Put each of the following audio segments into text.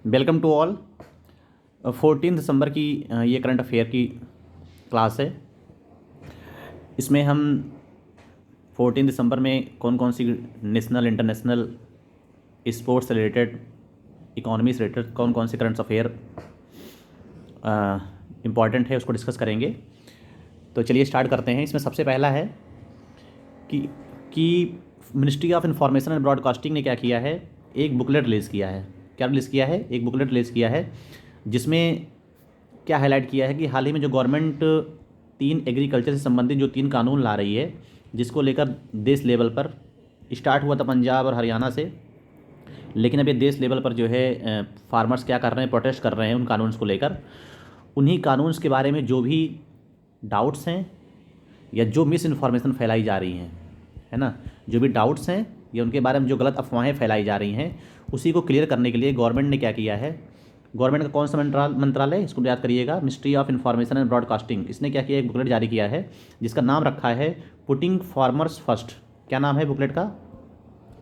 Welcome to all. 14 दिसंबर की ये current affair की क्लास है। इसमें हम 14 दिसंबर में कौन कौन सी नेशनल इंटरनेशनल स्पोर्ट्स से रिलेटेड, इकोनॉमी से रिलेटेड कौन कौन से करंट अफेयर इम्पॉर्टेंट है उसको डिस्कस करेंगे। तो चलिए स्टार्ट करते हैं। इसमें सबसे पहला है कि कि ministry of information and broadcasting ने क्या किया है, एक बुकलेट रिलीज़ किया है। क्या रिलीज़ किया है? एक बुकलेट रिलीज़ किया है, जिसमें क्या हाईलाइट किया है कि हाल ही में जो गवर्नमेंट 3 एग्रीकल्चर से संबंधित जो 3 कानून ला रही है, जिसको लेकर देश लेवल पर स्टार्ट हुआ था पंजाब और हरियाणा से, लेकिन अब ये देश लेवल पर जो है फार्मर्स क्या कर रहे हैं, प्रोटेस्ट कर रहे हैं उन कानून्स को लेकर। उन्हीं कानून्स के बारे में जो भी डाउट्स हैं या जो मिस इन्फॉर्मेशन फैलाई जा रही हैं, है ना, जो भी डाउट्स हैं या उनके बारे में जो गलत अफवाहें फैलाई जा रही हैं, उसी को क्लियर करने के लिए गवर्नमेंट ने क्या किया है। गवर्नमेंट का कौन सा मंत्रालय, इसको याद करिएगा, ministry of information and broadcasting. इसने क्या किया, एक बुकलेट जारी किया है जिसका नाम रखा है पुटिंग फार्मर्स फर्स्ट। क्या नाम है बुकलेट का?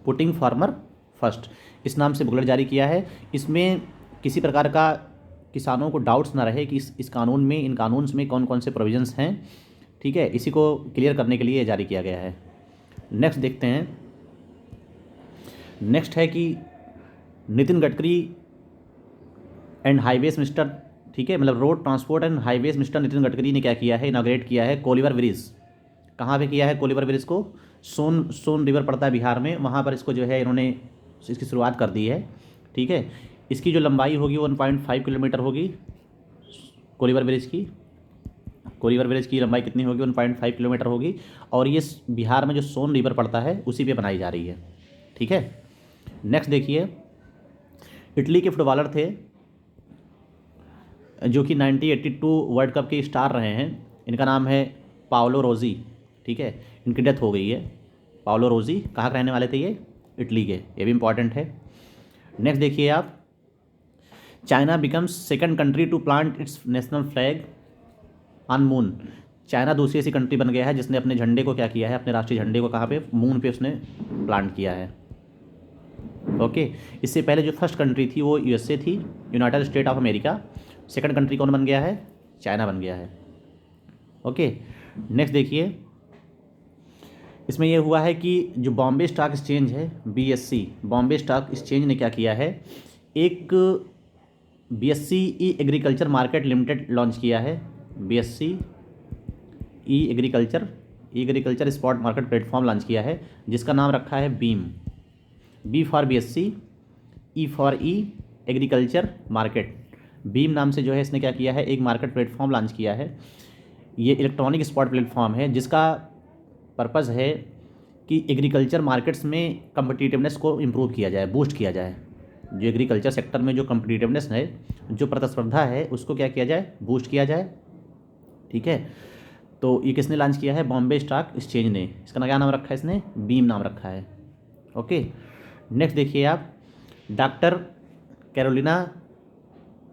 Putting farmer first. इस नाम से बुकलेट जारी किया है। इसमें किसी प्रकार का किसानों को डाउट्स ना रहे कि इस कानून में, इन कानून्स में कौन कौन से प्रोविजंस हैं, ठीक है, इसी को क्लियर करने के लिए जारी किया गया है। नेक्स्ट देखते हैं। नेक्स्ट है कि Nitin Gadkari and highways minister, ठीक है, मतलब road transport and highways minister Nitin Gadkari ने क्या किया है, इनाग्रेट किया है कोलिवर ब्रिज। कहाँ पे किया है कोलिवर ब्रिज को? सोन रिवर पड़ता है बिहार में, वहाँ पर इसको जो है इन्होंने इसकी शुरुआत कर दी है। ठीक है, इसकी जो लंबाई होगी 1.5 किलोमीटर होगी। कोलिवर ब्रिज की लंबाई कितनी होगी? 1.5 किलोमीटर होगी। और ये बिहार में जो सोन रिवर पड़ता है उसी पे बनाई जा रही है। ठीक है, नेक्स्ट देखिए। इटली के फुटबॉलर थे जो कि 1982 वर्ल्ड कप के स्टार रहे हैं। इनका नाम है पाओलो रोजी। ठीक है, इनकी डेथ हो गई है। पाओलो रोजी कहाँ के रहने वाले थे? ये इटली के। ये भी इंपॉर्टेंट है। नेक्स्ट देखिए आप। China becomes second country to plant its national flag on moon. China दूसरी ऐसी कंट्री बन गया है जिसने अपने झंडे को क्या किया है, अपने राष्ट्रीय झंडे को कहाँ पे? मून पे उसने प्लांट किया है। ओके, इससे पहले जो फर्स्ट कंट्री थी वो यूएसए थी, United state of America. Second country कौन बन गया है? चाइना बन गया है। ओके, नेक्स्ट देखिए। इसमें यह हुआ है कि जो बॉम्बे स्टॉक एक्सचेंज है, बीएससी, बॉम्बे स्टॉक एक्सचेंज ने क्या किया है, एक BSC E agriculture market limited launch किया है। BSC E agriculture spot market platform launch किया है, जिसका नाम रखा है BEAM. B for BSC, E for E agriculture market. BEAM नाम से जो है इसने क्या किया है, एक मार्केट प्लेटफॉर्म लॉन्च किया है। ये इलेक्ट्रॉनिक स्पॉट प्लेटफॉर्म है जिसका पर्पज़ है कि एग्रीकल्चर मार्केट्स में कम्पिटिटिवनेस को इम्प्रूव किया जाए, बूस्ट किया जाए। जो एग्रीकल्चर सेक्टर में जो कम्पिटिटिवनेस है, जो प्रतिस्पर्धा है, उसको क्या किया जाए, बूस्ट किया जाए। ठीक है, तो ये किसने लॉन्च किया है? बॉम्बे स्टॉक एक्सचेंज ने। इसका क्या नाम रखा है इसने? बीम नाम रखा है। ओके, नेक्स्ट देखिए आप। Doctor Carolina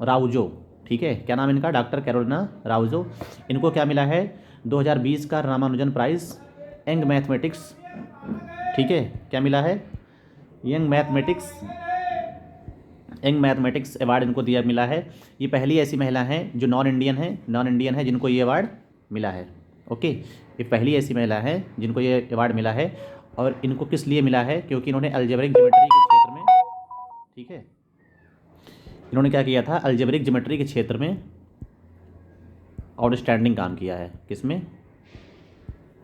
Rauzo. ठीक है, क्या नाम इनका? Doctor Carolina Rauzo. इनको क्या मिला है? 2020 का रामानुजन प्राइज़ यंग मैथमेटिक्स। ठीक है, क्या मिला है? यंग मैथमेटिक्स अवार्ड इनको मिला है। ये पहली ऐसी महिला है जो नॉन इंडियन है जिनको ये अवार्ड मिला है। ओके, ये पहली ऐसी महिला है जिनको ये अवार्ड मिला है। और इनको किस लिए मिला है? क्योंकि इन्होंने अलजेब्रिक ज्योमेट्री के क्षेत्र में, ठीक है, इन्होंने क्या किया था, अलजेब्रिक ज्योमेट्री के क्षेत्र में आउटस्टैंडिंग काम किया है। किसमें?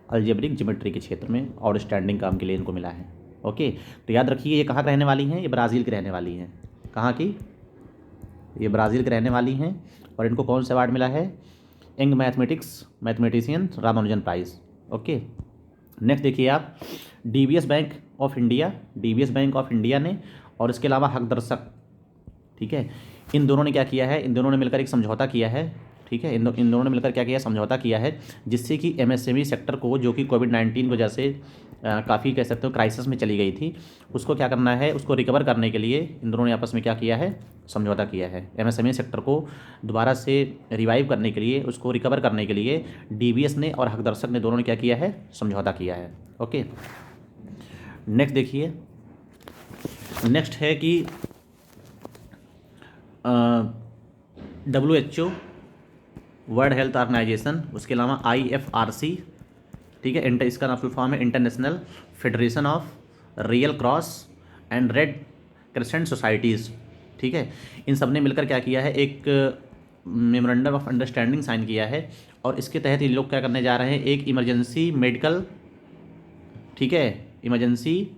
अलजेब्रिक ज्योमेट्री के क्षेत्र में आउटस्टैंडिंग काम के लिए इनको मिला है। ओके, तो याद रखिए ये कहाँ के रहने वाली हैं? ये ब्राज़ील के रहने वाली हैं। कहाँ की? ये ब्राज़ील के रहने वाली हैं। और इनको कौन सा अवार्ड मिला है? Young mathematician Ramanujan prize. Okay, next देखिए आप। डीबीएस बैंक ऑफ इंडिया ने, और इसके अलावा हकदर्शक, ठीक है, इन दोनों ने क्या किया है, इन दोनों ने मिलकर एक समझौता किया है। ठीक है, इन दोनों ने मिलकर क्या किया, समझौता किया है, जिससे कि एमएसएमई सेक्टर को, जो कि कोविड-19 की वजह से काफ़ी कह सकते हो क्राइसिस में चली गई थी, उसको क्या करना है, उसको रिकवर करने के लिए इन दोनों ने आपस में क्या किया है, समझौता किया है। एमएसएमई सेक्टर को दोबारा से रिवाइव करने के लिए, उसको रिकवर करने के लिए डीबीएस ने और हकदर्शक ने, दोनों ने क्या किया है, समझौता किया है। ओके, नेक्स्ट देखिए। नेक्स्ट है कि WHO, वर्ल्ड हेल्थ ऑर्गेनाइजेशन, उसके अलावा IFRC, ठीक है, इसका नाम फुल फॉर्म है international federation of real cross and red crescent societies, ठीक है। इन सब ने मिलकर क्या किया है, एक मेमोरेंडम ऑफ अंडरस्टैंडिंग साइन किया है, और इसके तहत ये लोग क्या करने जा रहे हैं, एक इमरजेंसी मेडिकल, ठीक है, इमरजेंसी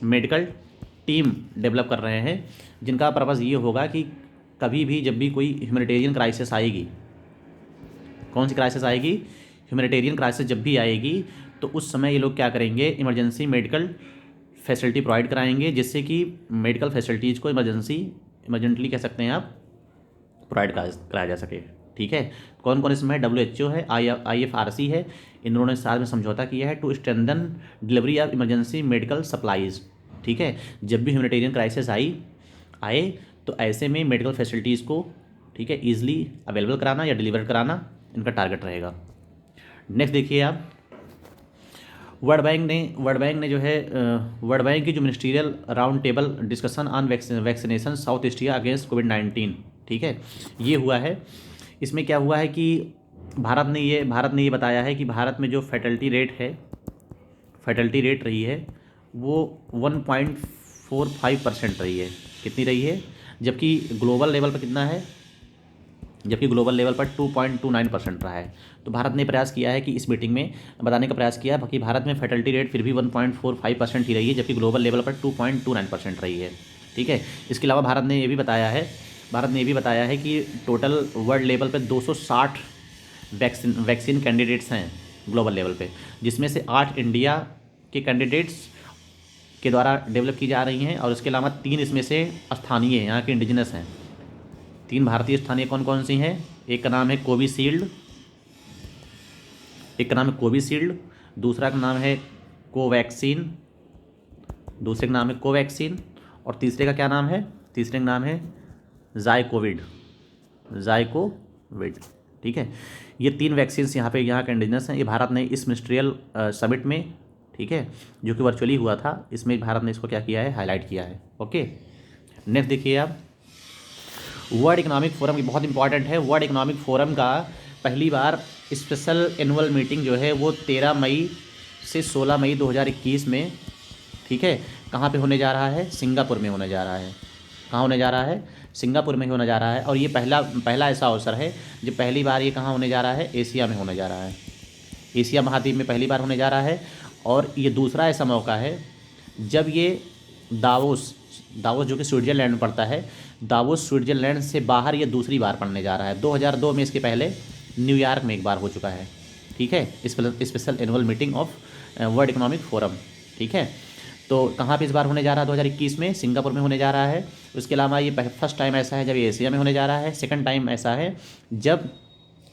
मेडिकल टीम डेवलप कर रहे हैं, जिनका पर्पज़ ये होगा कि कभी भी जब भी कोई ह्यूमैनिटेरियन क्राइसिस आएगी, कौन सी क्राइसिस आएगी, ह्यूमैनिटेरियन क्राइसिस जब भी आएगी, तो उस समय ये लोग क्या करेंगे, इमरजेंसी मेडिकल फैसिलिटी प्रोवाइड कराएंगे, जिससे कि मेडिकल फैसिलिटीज़ को इमरजेंटली कह सकते हैं आप, प्रोवाइड कराया जा सके, ठीक है। कौन कौन इसमें है, WHO है, IFRC है, इन दोनों ने साथ में समझौता किया है to strengthen delivery of emergency medical supplies, ठीक है। जब भी ह्यूमैनिटेरियन क्राइसिस आए तो ऐसे में मेडिकल फैसिलिटीज़ को, ठीक है, ईजिली अवेलेबल कराना या डिलीवर कराना इनका टारगेट रहेगा। नेक्स्ट देखिए आप, वर्ल्ड बैंक ने जो है, वर्ल्ड बैंक की जो ministerial round table discussion on vaccination South Asia against कोविड-19, ठीक है, ये हुआ है। इसमें क्या हुआ है कि भारत ने ये बताया है कि भारत में जो फैटलिटी रेट रही है वो 1.45% रही है, कितनी रही है, जबकि ग्लोबल लेवल पर कितना है, जबकि ग्लोबल लेवल पर 2.29% रहा है। तो भारत ने प्रयास किया है कि इस मीटिंग में बताने का प्रयास किया है कि भारत में फर्टिलिटी रेट फिर भी 1.45% ही रही है, जबकि ग्लोबल लेवल पर 2.29% रही है, ठीक है। इसके अलावा भारत ने ये भी बताया है कि टोटल वर्ल्ड लेवल पर 260 वैक्सीन कैंडिडेट्स हैं ग्लोबल लेवल पे, जिसमें से 8 इंडिया के कैंडिडेट्स के द्वारा डेवलप की जा रही हैं, और इसके अलावा 3 इसमें से स्थानीय यहाँ के इंडिजिनस हैं। 3 भारतीय स्थानीय कौन कौन सी हैं, एक का नाम है कोविशील्ड, दूसरा का नाम है कोवैक्सीन, और तीसरे का नाम है जायकोविड, ठीक है। ये 3 वैक्सीन्स यहाँ के इंडिजिनस हैं। ये भारत ने इस मिनिस्ट्रियल समिट में, ठीक है, जो कि वर्चुअली हुआ था, इसमें भारत ने इसको क्या किया है, हाईलाइट किया है। ओके, नेक्स्ट देखिए आप, वर्ल्ड इकोनॉमिक फोरम की बहुत इंपॉर्टेंट है। वर्ल्ड इकोनॉमिक फोरम का पहली बार स्पेशल एनुअल मीटिंग जो है वो 13 मई से 16 मई 2021 में, ठीक है, कहाँ पे होने जा रहा है, सिंगापुर में होने जा रहा है। कहाँ होने जा रहा है, सिंगापुर में होने जा रहा है। और ये पहला ऐसा अवसर है जब पहली बार ये कहाँ होने जा रहा है, एशिया में होने जा रहा है, एशिया महाद्वीप में पहली बार होने जा रहा है। और ये दूसरा ऐसा मौका है जब ये दावोस जो कि स्विट्ज़रलैंड में पड़ता है, दावोस स्विट्ज़रलैंड से बाहर ये दूसरी बार पड़ने जा रहा है। 2002 में इसके पहले न्यूयॉर्क में एक बार हो चुका है, ठीक है, special annual meeting of world economic forum, ठीक है। तो कहाँ पे इस बार होने जा रहा है, 2021 में सिंगापुर में होने जा रहा है। उसके अलावा ये फर्स्ट टाइम ऐसा है जब ये एशिया में होने जा रहा है, सेकंड टाइम ऐसा है जब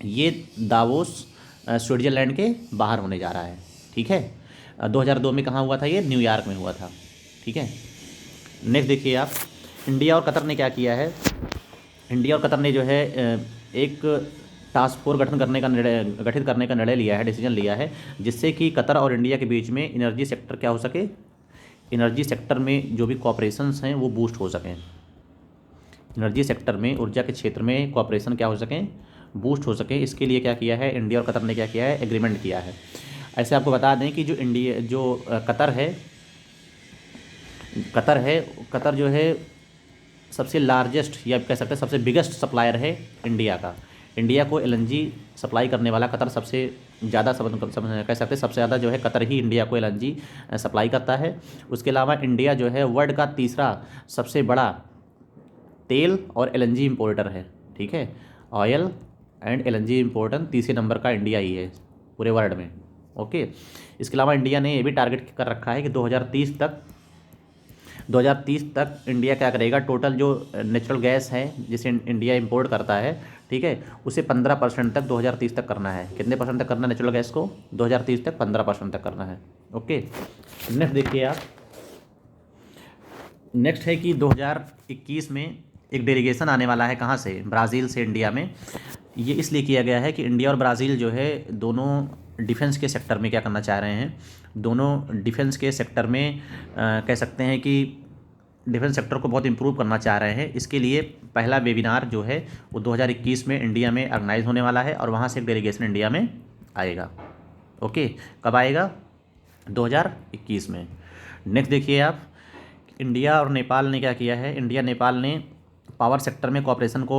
ये दावोस स्विट्ज़रलैंड के बाहर होने जा रहा है, ठीक है। 2002 में कहाँ हुआ था, ये न्यूयॉर्क में हुआ था, ठीक है। नेक्स्ट देखिए आप, इंडिया और कतर ने क्या किया है, इंडिया और कतर ने जो है एक टास्क फोर्स गठित करने का निर्णय लिया है, डिसीजन लिया है, जिससे कि कतर और इंडिया के बीच में एनर्जी सेक्टर क्या हो सके, एनर्जी सेक्टर में जो भी कॉपरेशंस हैं वो बूस्ट हो सकें, एनर्जी सेक्टर में, ऊर्जा के क्षेत्र में कॉपरेशन क्या हो सकें, बूस्ट हो सके। इसके लिए क्या किया है, इंडिया और कतर ने क्या किया है, एग्रीमेंट किया है। ऐसे आपको बता दें कि जो कतर जो है सबसे लार्जेस्ट या कह सकते हैं सबसे बिगेस्ट सप्लायर है इंडिया का। इंडिया को LNG सप्लाई करने वाला कतर सबसे ज़्यादा कह सकते हैं सबसे ज़्यादा जो है कतर ही इंडिया को LNG सप्लाई करता है। उसके अलावा इंडिया जो है वर्ल्ड का तीसरा सबसे बड़ा तेल और LNG इम्पोर्टर है, ठीक है। ऑयल एंड LNG इम्पोर्टर तीसरे नंबर का इंडिया ही है पूरे वर्ल्ड में, ओके। इसके अलावा इंडिया ने ये भी टारगेट कर रखा है कि 2030 तक इंडिया क्या करेगा, टोटल जो नेचुरल गैस है जिसे इंडिया इंपोर्ट करता है, ठीक है, उसे 15% तक 2030 तक करना है। कितने परसेंट तक करना है नेचुरल गैस को, 2030 तक 15% तक करना है, ओके। नेक्स्ट देखिए आप, नेक्स्ट है कि 2021 में एक डेलीगेशन आने वाला है, कहाँ से, ब्राज़ील से इंडिया में। ये इसलिए किया गया है कि इंडिया और ब्राज़ील जो है दोनों डिफेंस के सेक्टर में क्या करना चाह रहे हैं, दोनों डिफेंस के सेक्टर में कह सकते हैं कि डिफेंस सेक्टर को बहुत इंप्रूव करना चाह रहे हैं। इसके लिए पहला वेबिनार जो है वो 2021 में इंडिया में ऑर्गेनाइज होने वाला है और वहाँ से एक डेलीगेशन इंडिया में आएगा। ओके, कब आएगा? 2021 में। नेक्स्ट देखिए आप, इंडिया और नेपाल ने क्या किया है। इंडिया नेपाल ने पावर सेक्टर में कोऑपरेशन को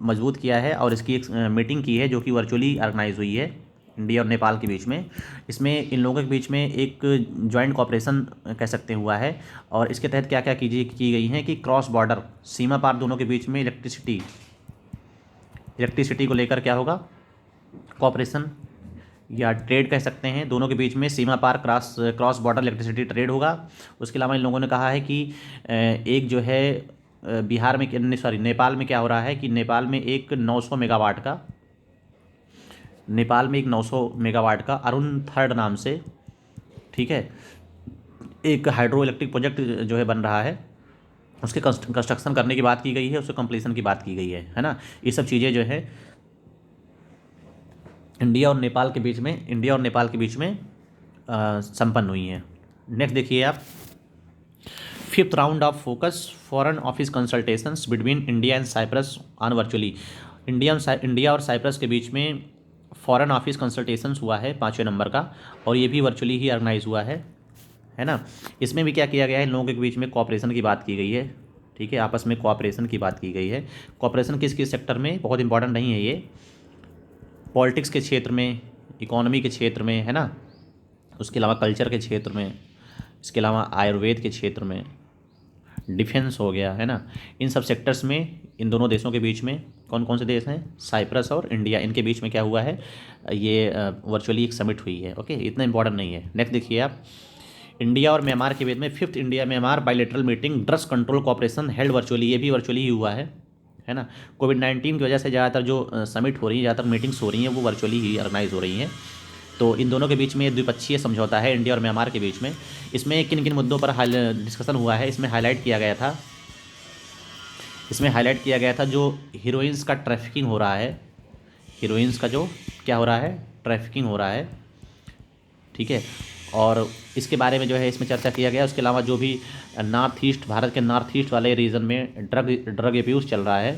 मजबूत किया है और इसकी एक मीटिंग की है जो कि वर्चुअली ऑर्गेनाइज हुई है इंडिया और नेपाल के बीच में। इसमें इन लोगों के बीच में एक जॉइंट कोऑपरेशन कह सकते हुआ है और इसके तहत क्या क्या की गई हैं कि क्रॉस बॉर्डर सीमा पार दोनों के बीच में इलेक्ट्रिसिटी को लेकर क्या होगा, कोऑपरेशन या ट्रेड कह सकते हैं, दोनों के बीच में सीमा पार क्रॉस बॉर्डर इलेक्ट्रिसिटी ट्रेड होगा। उसके अलावा इन लोगों ने कहा है कि एक जो है बिहार में सॉरी नेपाल में क्या हो रहा है कि नेपाल में एक 900 मेगावाट का अरुण थर्ड नाम से, ठीक है, एक हाइड्रो इलेक्ट्रिक प्रोजेक्ट जो है बन रहा है। उसके कंस्ट्रक्शन करने की बात की गई है, उसके कंप्लीशन की बात की गई है ना। ये सब चीज़ें जो है इंडिया और नेपाल के बीच में संपन्न हुई हैं। नेक्स्ट देखिए आप, 5th round of focus foreign office consultations between India and Cyprus on virtually. India और साइप्रस के बीच में फॉरेन ऑफिस कंसल्टेशंस हुआ है 5वें नंबर का, और ये भी वर्चुअली ही ऑर्गेनाइज हुआ है ना। इसमें भी क्या किया गया है, इन लोगों के बीच में कोऑपरेशन की बात की गई है, ठीक है, आपस में कोऑपरेशन की बात की गई है। कोऑपरेशन किस किस सेक्टर में, बहुत इंपॉर्टेंट नहीं है ये, पॉलिटिक्स के क्षेत्र में, इकोनॉमी के क्षेत्र में, है ना, उसके अलावा कल्चर के क्षेत्र में, इसके अलावा आयुर्वेद के क्षेत्र में, डिफेंस हो गया, है ना। इन सब सेक्टर्स में इन दोनों देशों के बीच में, कौन कौन से देश हैं, साइप्रस और इंडिया, इनके बीच में क्या हुआ है, ये वर्चुअली एक समिट हुई है। ओके, इतना इंपॉर्टेंट नहीं है। नेक्स्ट देखिए आप, इंडिया और म्यांमार के बीच में 5th India Myanmar bilateral meeting drugs control cooperation held virtually, ये भी वर्चुअली ही हुआ है ना। कोविड-19 की वजह से ज़्यादातर जो समिट हो रही है, ज़्यादातर मीटिंग्स हो रही हैं, वो वर्चुअली ही ऑर्गेनाइज हो रही हैं। तो इन दोनों के बीच में द्विपक्षीय समझौता है इंडिया और म्यांमार के बीच में। इसमें किन किन मुद्दों पर डिस्कशन हुआ है, इसमें हाईलाइट किया गया था जो हीरोइंस का ट्रैफिकिंग हो रहा है, हीरोइंस का जो क्या हो रहा है, ट्रैफिकिंग हो रहा है, ठीक है, और इसके बारे में जो है इसमें चर्चा किया गया। उसके अलावा जो भी भारत के नॉर्थ ईस्ट वाले रीजन में ड्रग एब्यूज़ चल रहा है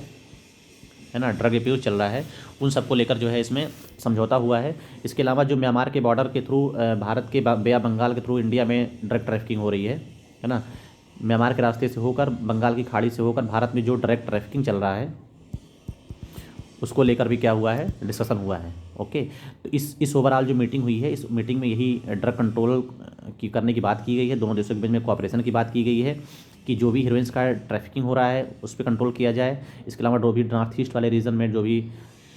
ना, ड्रग एब्यूज़ चल रहा है, उन सबको लेकर जो है इसमें समझौता हुआ है। इसके अलावा जो म्यांमार के बॉर्डर के थ्रू भारत के बे ऑफ बंगाल के थ्रू इंडिया में ड्रग ट्रैफिकिंग हो रही है ना, म्यांमार के रास्ते से होकर, बंगाल की खाड़ी से होकर भारत में जो ड्रग ट्रैफिकिंग चल रहा है, उसको लेकर भी क्या हुआ है, डिस्कशन हुआ है। ओके, तो इस ओवरऑल जो मीटिंग हुई है, इस मीटिंग में यही ड्रग कंट्रोल की करने की बात की गई है, दोनों देशों के बीच में कोऑपरेशन की बात की गई है कि जो भी हीरोइंस का ट्रैफिकिंग हो रहा है उस पर कंट्रोल किया जाए। इसके अलावा जो भी नॉर्थ ईस्ट वाले रीजन में जो भी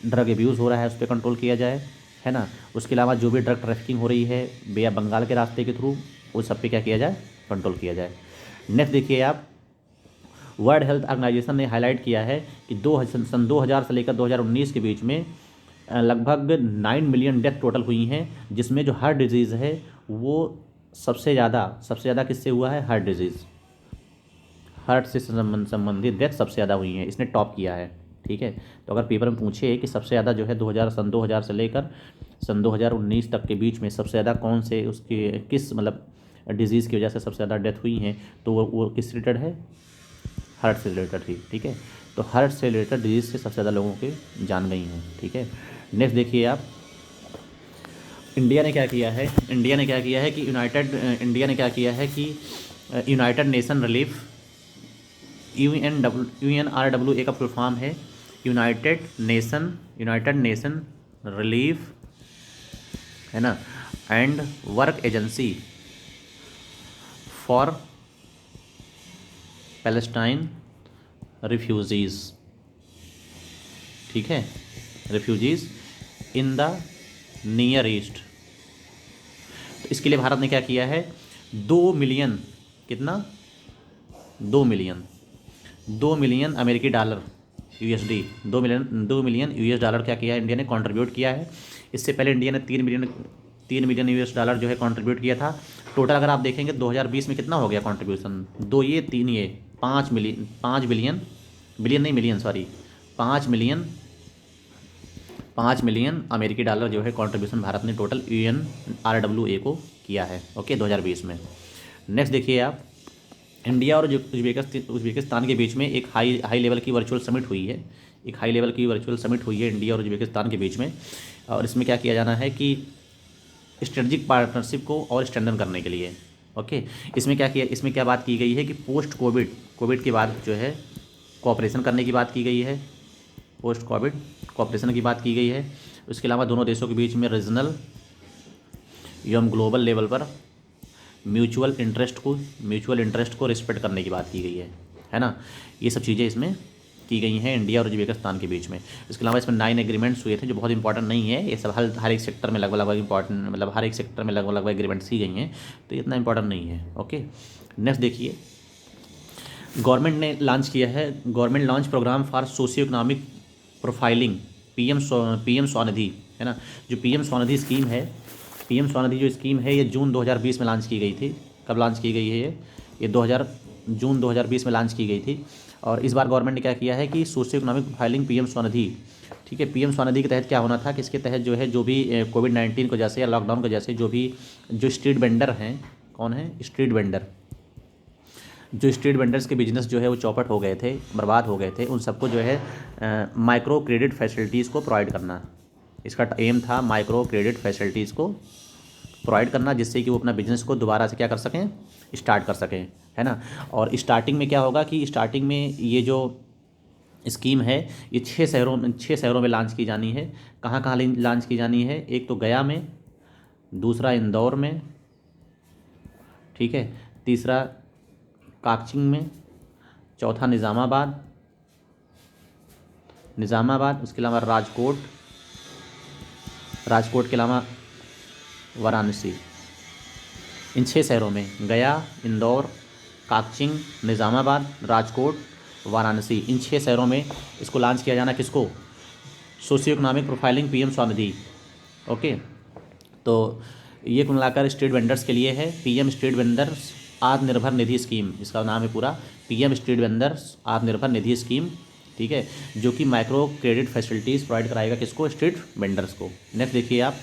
ड्रग एब्यूज़ हो रहा है उस पर कंट्रोल किया जाए, है ना। उसके अलावा जो भी ड्रग ट्रैफिकिंग हो रही है बे ऑफ बंगाल के रास्ते के थ्रू, उस सब पे क्या किया जाए, कंट्रोल किया जाए। नेक्स्ट देखिए आप, वर्ल्ड हेल्थ ऑर्गेनाइजेशन ने हाईलाइट किया है कि सन 2000 से लेकर 2019 के बीच में लगभग 9 मिलियन डेथ टोटल हुई हैं, जिसमें जो हार्ट डिजीज़ है वो सबसे ज़्यादा किससे हुआ है, हार्ट डिजीज़, हार्ट से संबंधित डेथ सबसे ज़्यादा हुई हैं, इसने टॉप किया है, ठीक है। तो अगर पेपर में पूछे कि सबसे ज़्यादा जो है सन 2000 से लेकर सन 2019 तक के बीच में सबसे ज़्यादा कौन से उसके किस मतलब डिजीज़ की वजह से सबसे ज़्यादा डेथ हुई हैं, तो वो किस रिलेटेड है, हार्ट से रिलेटेड थी, ठीक है। तो हार्ट से रिलेटेड डिजीज़ से सबसे ज़्यादा लोगों की जान गई हैं, ठीक है। नेक्स्ट देखिए आप, इंडिया ने क्या किया है कि यूनाइटेड नेशन रिलीफ, UNRWA का फुल फॉर्म है यूनाइटेड नेशन रिलीफ, है ना, and work agency for Palestine refugees, ठीक है, refugees in the near east. तो इसके लिए भारत ने क्या किया है, 2 मिलियन, कितना, 2 मिलियन अमेरिकी dollar, USD, 2 million US dollar क्या किया है, इंडिया ने कंट्रीब्यूट किया है। इससे पहले इंडिया ने 3 मिलियन US डॉलर जो है कंट्रीब्यूट किया था। टोटल अगर आप देखेंगे 2020 में कितना हो गया कंट्रीब्यूशन, 2 ये 3 ये 5 मिलियन अमेरिकी डॉलर जो है कंट्रीब्यूशन भारत ने टोटल UNRWA को किया है, ओके, 2020 में। नेक्स्ट देखिए आप, इंडिया और उज्बेकिस्तान के बीच में एक हाई लेवल की वर्चुअल समिट हुई है। एक हाई लेवल की वर्चुअल समिट हुई है इंडिया और उज्बेकिस्तान के बीच में। और इसमें क्या किया जाना है कि स्ट्रेटजिक पार्टनरशिप को और स्ट्रेंथन करने के लिए। ओके, इसमें क्या बात की गई है कि पोस्ट कोविड के बाद जो है कोऑपरेशन करने की बात की गई है। पोस्ट कोविड कोऑपरेशन की बात की गई है। उसके अलावा दोनों देशों के बीच में रीजनल एवं ग्लोबल लेवल पर म्यूचुअल इंटरेस्ट को रिस्पेक्ट करने की बात की गई है ना। ये सब चीज़ें इसमें की गई हैं इंडिया और उज्बेकिस्तान के बीच में। इसके अलावा इसमें 9 एग्रीमेंट्स हुए थे जो बहुत इंपॉर्टेंट नहीं है। ये सब हर एक सेक्टर में लगभग इंपॉर्टेंट, मतलब हर एक सेक्टर में लगभग एग्रीमेंट्स ही गई हैं, तो इतना इंपॉर्टेंट नहीं है। ओके, नेक्स्ट देखिए, गवर्नमेंट ने लॉन्च किया है, government launch program for socio economic profiling, PM SVANidhi, है ना। जो पीएम स्वनिधि स्कीम है, पीएम स्वनिधि जो स्कीम है, ये जून 2020 में लॉन्च की गई थी। कब लॉन्च की गई है ये जून 2020 में लॉन्च की गई थी। और इस बार गवर्नमेंट ने क्या किया है कि socio economic profiling PM Svanidhi, ठीक है। पीएम स्वनिधि के तहत क्या होना था कि इसके तहत जो है, जो भी कोविड-19 की वजह से या लॉकडाउन की वजह से जो स्ट्रीट वेंडर हैं, कौन है स्ट्रीट वेंडर, जो स्ट्रीट वेंडर्स के बिजनेस जो है वो चौपट हो गए थे, बर्बाद हो गए थे, उन सबको जो है माइक्रो क्रेडिट फैसिलिटीज़ को प्रोवाइड करना। इसका एम था माइक्रो क्रेडिट फैसिलिटीज़ को प्रोवाइड करना, जिससे कि वो अपना बिजनेस को दोबारा से क्या कर सकें, स्टार्ट कर सकें, है ना। और स्टार्टिंग में क्या होगा कि स्टार्टिंग में ये जो स्कीम है ये 6 शहरों में लॉन्च की जानी है। कहाँ कहाँ लॉन्च की जानी है? एक तो गया में, दूसरा इंदौर में, ठीक है, तीसरा काकचिंग में, चौथा निज़ामाबाद, उसके अलावा राजकोट के अलावा वाराणसी। इन 6 शहरों में गया, इंदौर, काकचिंग, निज़ामाबाद, राजकोट, वाराणसी, इन 6 शहरों में इसको लॉन्च किया जाना। किसको? Socio economic profiling PM Svanidhi. Okay, तो ये कुल मिलाकर स्ट्रीट वेंडर्स के लिए है। PM street vendors Atmanirbhar Nidhi scheme, इसका नाम है पूरा, PM street vendors Atmanirbhar Nidhi scheme, ठीक है, जो कि माइक्रो क्रेडिट फैसिलिटीज़ प्रोवाइड कराएगा किसको? स्ट्रीट वेंडर्स को। नेक्स्ट देखिए आप,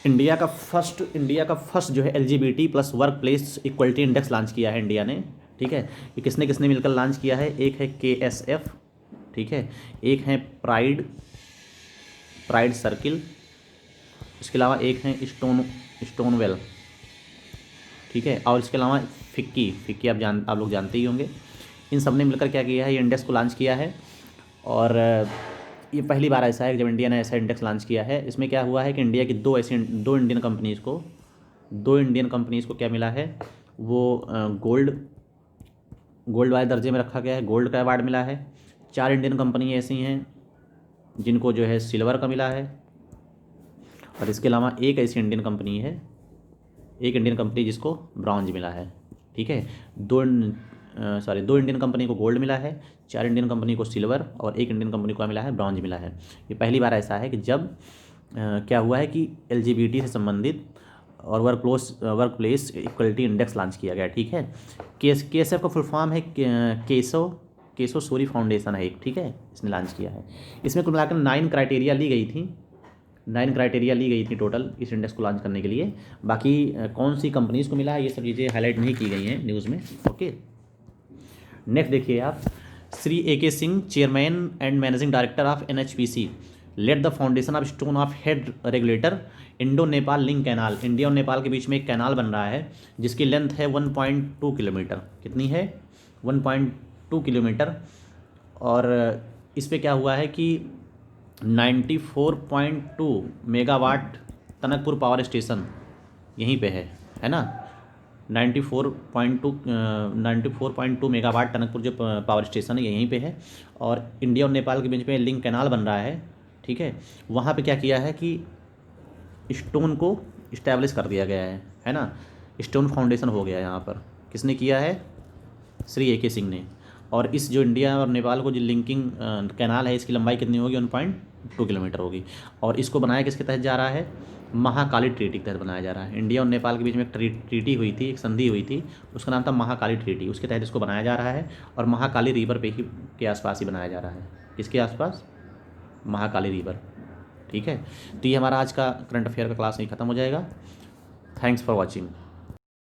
इंडिया का फर्स्ट जो है LGBT plus work place equality index launch किया है इंडिया ने, ठीक है। ये किसने मिलकर लॉन्च किया है? एक है KSF, ठीक है, एक है प्राइड सर्किल, इसके अलावा एक है स्टोनवेल, ठीक है, और इसके अलावा फिक्की आप लोग जानते ही होंगे। इन सब ने मिलकर क्या किया है? ये इंडेक्स को लॉन्च किया है। और ये पहली बार ऐसा है जब इंडिया ने ऐसा इंडेक्स लॉन्च किया है। इसमें क्या हुआ है कि इंडिया की दो इंडियन कंपनीज़ को क्या मिला है? वो गोल्ड वाले दर्जे में रखा गया है, गोल्ड का अवार्ड मिला है। 4 इंडियन कंपनी ऐसी हैं जिनको जो है सिल्वर का मिला है। और इसके अलावा एक इंडियन कंपनी जिसको ब्रॉन्ज मिला है, ठीक है। 2 इंडियन कंपनी को गोल्ड मिला है, 4 इंडियन कंपनी को सिल्वर और 1 इंडियन कंपनी को मिला है, ब्रॉन्ज मिला है। ये पहली बार ऐसा है कि जब क्या हुआ है कि LGBT से संबंधित और work place equality index launch किया गया, ठीक है। KSF का फुल फॉर्म है केशव सूरी फाउंडेशन है एक, ठीक है, इसने लॉन्च किया है। इसमें कुल मिलाकर 9 क्राइटेरिया ली गई थी टोटल इस इंडेक्स को लॉन्च करने के लिए। बाकी कौन सी कंपनीज़ को मिला है ये सब चीज़ें हाईलाइट नहीं की गई हैं न्यूज़ में। ओके, नेक्स्ट देखिए आप, Shri AK Singh, chairman and managing director of NHPC, let the foundation of stone of head regulator Indo Nepal link canal. India और नेपाल के बीच में एक कैनाल बन रहा है जिसकी लेंथ है 1.2 किलोमीटर। कितनी है? 1.2 किलोमीटर। और इस पर क्या हुआ है कि 94.2 मेगावाट टनकपुर पावर स्टेशन यहीं पे है ना। 94.2 मेगावाट टनकपुर जो पावर स्टेशन है यहीं पे है। और इंडिया और नेपाल के बीच में लिंक कैनाल बन रहा है, ठीक है। वहाँ पे क्या किया है कि स्टोन को इस्टेब्लिश कर दिया गया है ना। स्टोन फाउंडेशन हो गया यहाँ पर। किसने किया है? श्री AK सिंह ने। और इस जो इंडिया और नेपाल को जो लिंकिंग कैनाल है, इसकी लंबाई कितनी होगी? 1.2 किलोमीटर होगी। और इसको बनाया किसके तहत जा रहा है? महाकाली ट्रीटी के तहत बनाया जा रहा है। इंडिया और नेपाल के बीच में एक ट्रीटी हुई थी, एक संधि हुई थी, उसका नाम था महाकाली ट्रीटी। उसके तहत इसको बनाया जा रहा है और महाकाली रिवर पे ही के आसपास ही बनाया जा रहा है। किसके आसपास? महाकाली रिवर, ठीक है। तो ये हमारा आज का करंट अफेयर का क्लास नहीं ख़त्म हो जाएगा। Thanks for watching.